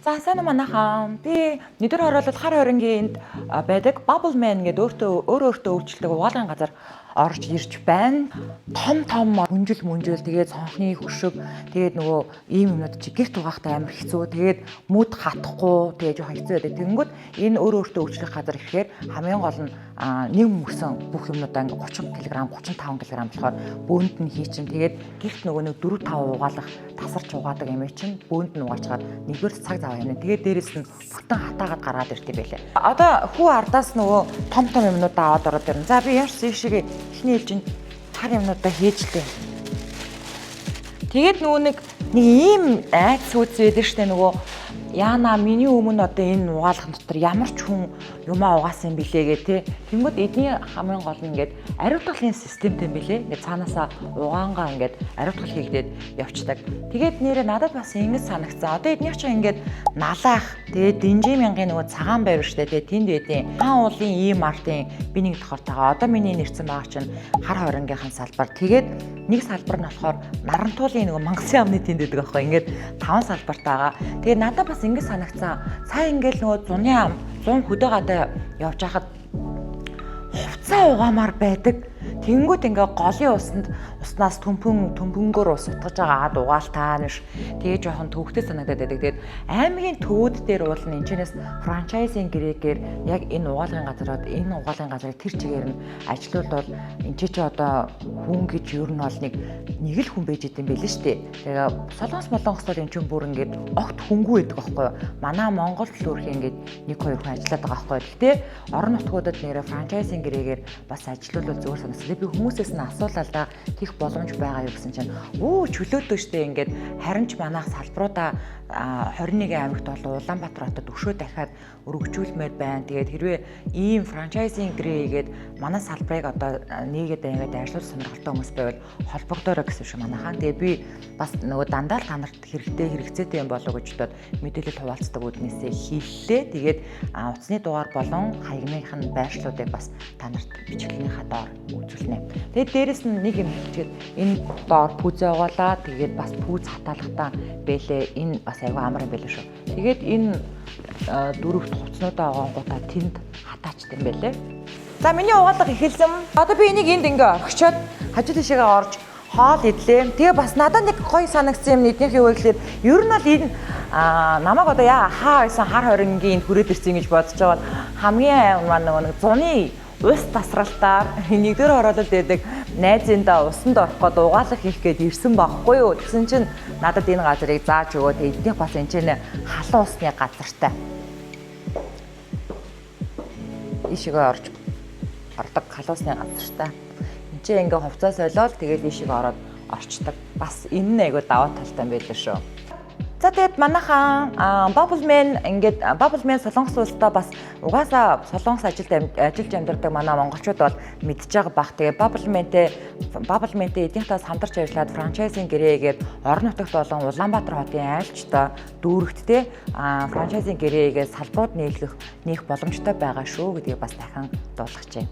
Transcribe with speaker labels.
Speaker 1: За сайн манайхаа. Би өдөр хороолол хар хорингийн байдаг Bubble Man гэдэг өөртөө өөрчлөлтөг угаалгын газар орж ирж байна. Том хүнжил тэгээд цонхны хөшөг тэгээд нөгөө ийм юмнууд чи гэрт угаахтай амар хэцүү. Тэгээд мүд хатахгүй тэгээд жоохон хэцүү байдаг. Тэнгүүд энэ өөртөө өөрчлөх газар ирэхээр хамгийн гол нь нэг мөсөн бүх юмнуудаа ингээ 30 кг 35 кг болохоор бөөнд нь хийчин. Тэгээд гэрт нөгөө нэг 4 5 угаалгах тасарч угаадаг юм чинь бөөнд нь угаачгаад нэгдүгээр цаг зав юм. Тэгээд дээрэс нь бүтэн хатаагаад гаргаад ирдэг байлээ. Одоо хүү ардаас нөгөө том юмнуудаа аваад ороод ирнэ. За би яаж шиг эхний ээлжинд хар юмнуудаа хийжлээ. Тэгээд нөгөө нэг ийм айц сүүц байдаг штэ нөгөө яана миний өмнө одоо энэ угаалгах дотор ямар ч хүн юмаа угаасан билээ гэ тэ. Тэнгүүд эдний хамгийн гол нь ингээд ариутгалын системтэй юм билээ. Ингээд цаанаасаа угаангаа ингээд ариутгал хийгдээд явцдаг. Тэгээд нэрээ надад бас ингэж санагцсан. Одоо эднийх чинь ингээд налаах тэгээд Динжи мянгийн нөгөө цагаан байр штэ тэ тэнд байдیں۔ Хаан уулын ийм артын би нэг тохортойгоо одоо миний нэрсэн байгаа чинь хар хорингийнхан салбар. Тэгээд нэг салбар нь болохоор Нарантуулын нөгөө Мангасын амны тэнд байдаг аахгүй. Ингээд 5 салбартай байгаа. Тэгээд надад бас ингэж санагцсан. Сая ингээл нөгөө 100 хөдөө гадаа явж хахад хувцас угаамаар байдаг. Тэнгүүд ингээ голын уснаас төмпөнгөөр ус утгаж байгаа ад угаалтаа нэш. Тэгээ жоохон төвхтэй санагдаад байдаг. Тэгээд аймгийн төвүүд дээр уул нь энэчнээс франчайзинг гэрээгээр яг энэ угаалгын газрыг тэр чигээр нь ажилуулбал энэ чи одоо хүн гэж ер нь бол нэг л хүн байж идэм байл шүү дээ. Тэгээ солонгос молонгослол энэ чинь бүр ингээд огт хөнгүү байдаг байхгүй юу? Манай Монгол төлөөрх ингээд 1 2 хүн ажиллаад байгаа байхгүй юу? Гэхдээ орон нутгуудад нэрэ франчайзинг гэрээгээр бас ажилуулбал зөвөр санагдсан. Би хүмүүсээс нь асуулаа л да хийх боломж байгаа юу гэсэн чинь чөлөөтэй штэ ингээд харин ч манайх салбаруудаа 21 аймагт бол Улаанбаатар хотод өшөө дахиад өргөжүүлмээр байна. Тэгээд хэрвээ ийм франчайзинг гэрээгээд манай салбарыг одоо нийгээд ажиллуулах сонирхолтой хүмүүс байвал холбогдоорой гэсэн шиг манайхаа. Тэгээд би бас нөгөө дандаа л та нарт хэрэгцээтэй юм болов гэж бодоод мэдээлэл хуваалцдаг үүднээсээ хийллээ. Тэгээд утасны дугаар болон хаягных нь байршлуудыг бас та нарт бичлэгийнхаа доор үзүүлнэ. Тэгээд дээрэс нь нэг юм хэлчихэд энэ доор пүүзээ угаалаа. Тэгээд бас пүүз хатаалгатаа бэлээ. Энэ бас аюу амар юм байлаа шүү. Тэгээд энэ дөрөвт хувцснуудаа угаангуудаа тэнд хатаачд юм байлээ. За миний угаалга эхэлсэн. Одоо би энийг энд ингээ орхичоод хажуу тишээгээ орж хоол идлээ. Тэгээ бас надад нэг гоё санагдсан юм эднийх юу вэ гэхээр ер нь бол энэ намайг одоо хаа байсан хар хорингийн хүрээд ирсэн гэж бодож байгаа бол хамгийн нэг зуны ус тасралтаар нэгдүгээр хороололд байдаг найзындаа усанд орох гээд угаалга хийх гээд ирсэн байхгүй юу. Тэгсэн чинь надад энэ газрыг зааж өгөө. Тэгээ эднийх бас энэ чинь халуун усны газартай. Ишигээ ордог халуун усны газартай. Энд чинь ингээ хувцас солиод тэгээд ишигээ ороод орчдөг. Бас энэ нь айгуу даваа талтай юм байлаа шүү. За тэгээд манайхаа Bubble Man солонгос улстай бас угаасаа солонгос ажиллаж амьдардаг манай монголчууд бол мэдж байгаа бах. Тэгээд Bubble Man-тэй эднийхээс хамтарч ажиллаад франчайзинг гэрээгээд орон нутагт болон Улаанбаатар хотын айлчтай дүүрэгтээ франчайзинг гэрээгээ салбарууд нээх боломжтой байгаа шүү гэдгийг бас дахин дуулгачээ.